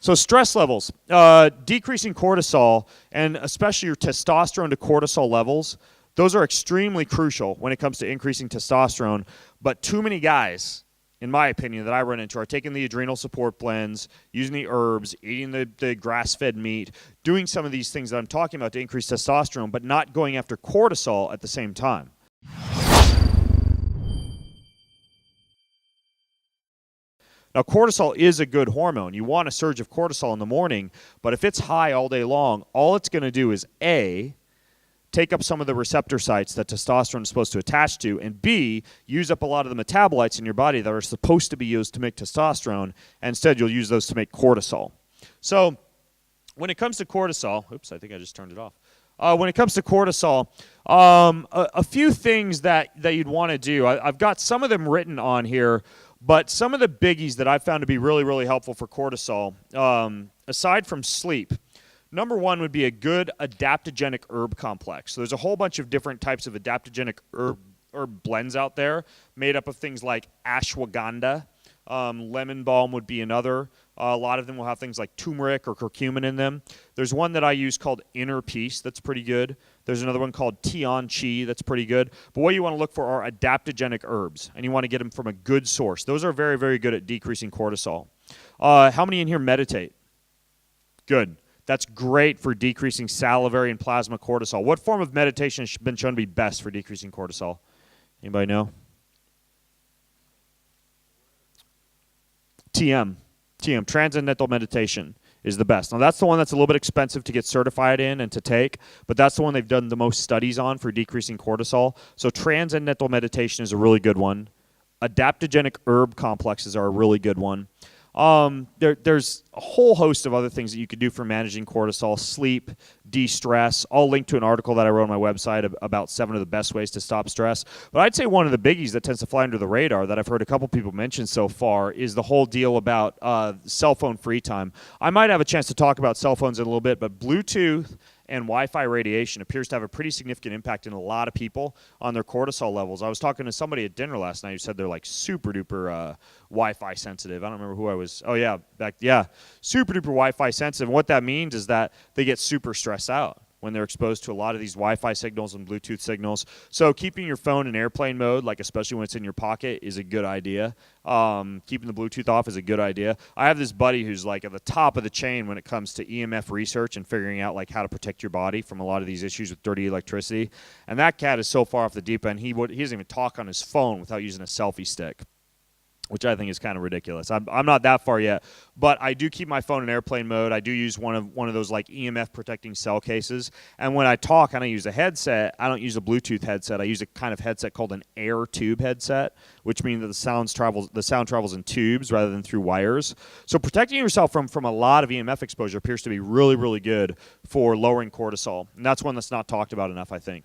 So stress levels, decreasing cortisol, and especially your testosterone to cortisol levels, those are extremely crucial when it comes to increasing testosterone. But too many guys, in my opinion, that I run into are taking the adrenal support blends, using the herbs, eating the grass-fed meat, doing some of these things that I'm talking about to increase testosterone, but not going after cortisol at the same time. Now, cortisol is a good hormone. You want a surge of cortisol in the morning, but if it's high all day long, all it's going to do is A, take up some of the receptor sites that testosterone is supposed to attach to, and B, use up a lot of the metabolites in your body that are supposed to be used to make testosterone, and instead you'll use those to make cortisol. So when it comes to cortisol, oops, I think I just turned it off. When it comes to cortisol, a few things that you'd want to do. I've got some of them written on here, but some of the biggies that I've found to be really, really helpful for cortisol, aside from sleep, number one would be a good adaptogenic herb complex. So there's a whole bunch of different types of adaptogenic herb blends out there made up of things like ashwagandha. Lemon balm would be another. A lot of them will have things like turmeric or curcumin in them. There's one that I use called Inner Peace that's pretty good. There's another one called Tian Chi that's pretty good. But what you want to look for are adaptogenic herbs, and you want to get them from a good source. Those are very, very good at decreasing cortisol. How many in here meditate? Good. That's great for decreasing salivary and plasma cortisol. What form of meditation has been shown to be best for decreasing cortisol? Anybody know? TM, Transcendental Meditation is the best. Now, that's the one that's a little bit expensive to get certified in and to take, but that's the one they've done the most studies on for decreasing cortisol. So Transcendental Meditation is a really good one. Adaptogenic herb complexes are a really good one. There's a whole host of other things that you could do for managing cortisol, sleep, de-stress. I'll link to an article that I wrote on my website about 7 of the best ways to stop stress. But I'd say one of the biggies that tends to fly under the radar that I've heard a couple people mention so far is the whole deal about cell phone free time. I might have a chance to talk about cell phones in a little bit, but Bluetooth and Wi-Fi radiation appears to have a pretty significant impact in a lot of people on their cortisol levels. I was talking to somebody at dinner last night who said they're like super duper Wi-Fi sensitive. I don't remember who I was. Oh yeah, super duper Wi-Fi sensitive. And what that means is that they get super stressed out when they're exposed to a lot of these Wi-Fi signals and Bluetooth signals. So keeping your phone in airplane mode, like especially when it's in your pocket, is a good idea. Keeping the Bluetooth off is a good idea. I have this buddy who's like at the top of the chain when it comes to EMF research and figuring out like how to protect your body from a lot of these issues with dirty electricity. And that cat is so far off the deep end, he doesn't even talk on his phone without using a selfie stick, which I think is kind of ridiculous. I'm not that far yet, but I do keep my phone in airplane mode. I do use one of those like EMF protecting cell cases. And when I talk and I use a headset, I don't use a Bluetooth headset. I use a kind of headset called an air tube headset, which means that the sound travels in tubes rather than through wires. So protecting yourself from a lot of EMF exposure appears to be really, really good for lowering cortisol. And that's one that's not talked about enough, I think.